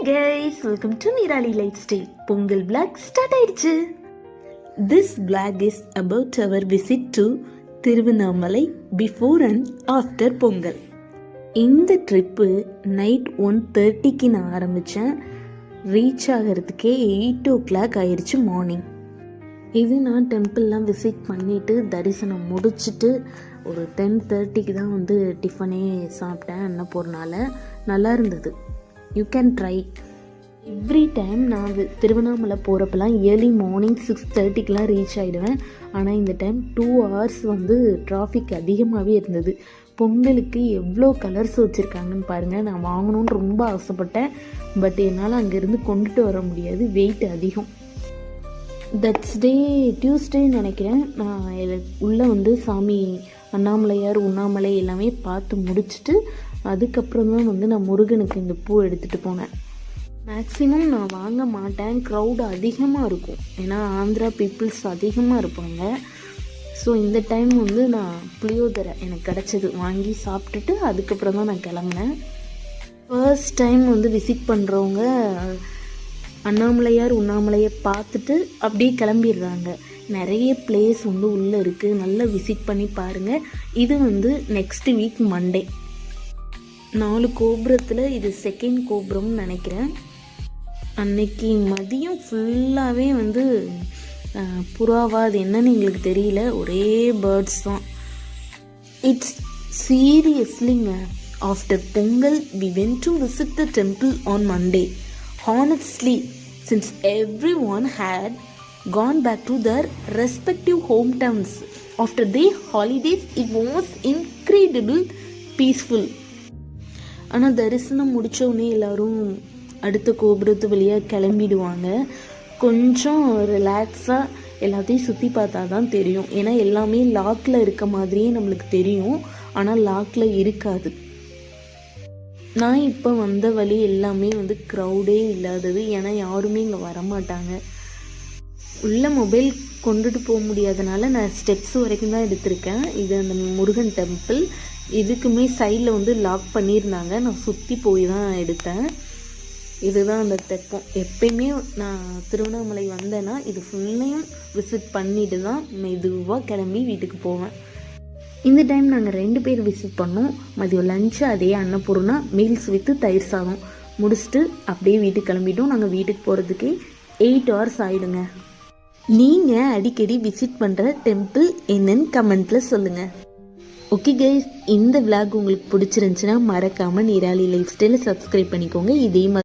guys, welcome to Nirali Lifestyle. Pongal vlog start ஆயிடுச்சு. This vlog is about our visit to Thiruvannamalai before and after Pongal. இந்த trip night 1:30க்கு நான் ஆரம்பித்தேன். Reach ஆகிறதுக்கே 8 o'clock ஆயிடுச்சு morning. இது நான் டெம்பிள்லாம் visit பண்ணிவிட்டு தரிசனம் முடிச்சுட்டு ஒரு 10:30க்கு தான் டிஃபனே சாப்பிட்டேன். அன்னபூர்ணால நல்லா இருந்தது. You can try. Every time நான் திருவண்ணாமலை போகிறப்பெல்லாம் ஏர்லி மார்னிங் 6:30க்கெலாம் ரீச் ஆகிடுவேன். ஆனால் இந்த டைம் 2 hours டிராஃபிக் அதிகமாகவே இருந்தது. பொங்கலுக்கு எவ்வளோ கலர்ஸ் வச்சுருக்காங்கன்னு பாருங்கள். நான் வாங்கணுன்னு ரொம்ப ஆசைப்பட்டேன். பட் என்னால் அங்கேருந்து கொண்டுட்டு வர முடியாது, வெயிட் அதிகம். தட்ஸ் டே டியூஸ்டே நினைக்கிறேன். நான் உள்ளே சாமி அண்ணாமலையார் உண்ணாமலை எல்லாமே பார்த்து முடிச்சுட்டு அதுக்கப்புறம் தான் நான் முருகனுக்கு இந்த பூ எடுத்துகிட்டு போனேன். மேக்ஸிமம் நான் வாங்க மாட்டேன், க்ரௌடு அதிகமாக இருக்கும். ஏன்னா ஆந்திரா பீப்புள்ஸ் அதிகமாக இருப்பாங்க. ஸோ இந்த டைம் நான் புளியோதரை எனக்கு கிடச்சது, வாங்கி சாப்பிட்டுட்டு அதுக்கப்புறம் தான் நான் கிளம்புனேன். ஃபர்ஸ்ட் டைம் விசிட் பண்ணுறவங்க அண்ணாமலையார் உண்ணாமலையை பார்த்துட்டு அப்படியே கிளம்பிடுறாங்க. நிறைய பிளேஸ் உள்ளே இருக்குது, நல்லா விசிட் பண்ணி பாருங்கள். இது நெக்ஸ்ட் வீக் மண்டே. 4 கோபுரத்தில் இது 2nd கோபுரம்னு நினைக்கிறேன். அன்னைக்கு மதியம் ஃபுல்லாகவே புறாவா அது என்னன்னு எங்களுக்கு தெரியல, ஒரே பேர்ட்ஸ் தான். இட்ஸ் சீரியஸ்லிங்க. After Pongal we went to visit the temple on Monday. Honestly, since everyone had gone back to their respective hometowns after their holidays, it was incredible peaceful. ஆனால் தரிசனம் முடித்தோடனே எல்லோரும் அடுத்த கோபுரத்து வழியாக கிளம்பிடுவாங்க. கொஞ்சம் ரிலாக்ஸாக எல்லாத்தையும் சுற்றி பார்த்தா தான் தெரியும். ஏன்னா எல்லாமே லாக்கில் இருக்க மாதிரியே நம்மளுக்கு தெரியும், ஆனால் லாக்கில் இருக்காது. நான் இப்போ வந்த வழி எல்லாமே க்ரௌடே இல்லாதது. ஏன்னா யாருமே இங்கே வரமாட்டாங்க. உள்ள மொபைல் கொண்டுட்டு போக முடியாதனால நான் ஸ்டெப்ஸ் வரைக்கும் தான் எடுத்திருக்கேன். இது அந்த முருகன் டெம்பிள். இதுக்குமே சைடில் லாக் பண்ணியிருந்தாங்க. நான் சுற்றி போய் தான் எடுத்தேன். இதுதான் அந்த தெப்பம். எப்பயுமே நான் திருவண்ணாமலை வந்தேன்னா இது ஃபுல்லையும் விசிட் பண்ணிட்டு தான் மெதுவாக கிளம்பி வீட்டுக்கு போவேன். இந்த டைம் நாங்கள் 2 பேர் விசிட் பண்ணோம். மதியம் லஞ்சு அதே அன்னபூர்ணா மீல்ஸ் வித்து தயிர் சாதம் முடிச்சுட்டு அப்படியே வீட்டுக்கு கிளம்பிட்டோம். நாங்கள் வீட்டுக்கு போகிறதுக்கே 8 hours ஆகிடுங்க. நீங்கள் அடிக்கடி விசிட் பண்ணுற டெம்பிள் என்னன்னு கமெண்ட்டில் சொல்லுங்கள். ஓகே கைஸ், இந்த விளாக் உங்களுக்கு பிடிச்சிருந்துச்சுன்னா மறக்காமல் நிராலி லைஃப் ஸ்டைலை சப்ஸ்கிரைப் பண்ணிக்கோங்க. இதே மாதிரி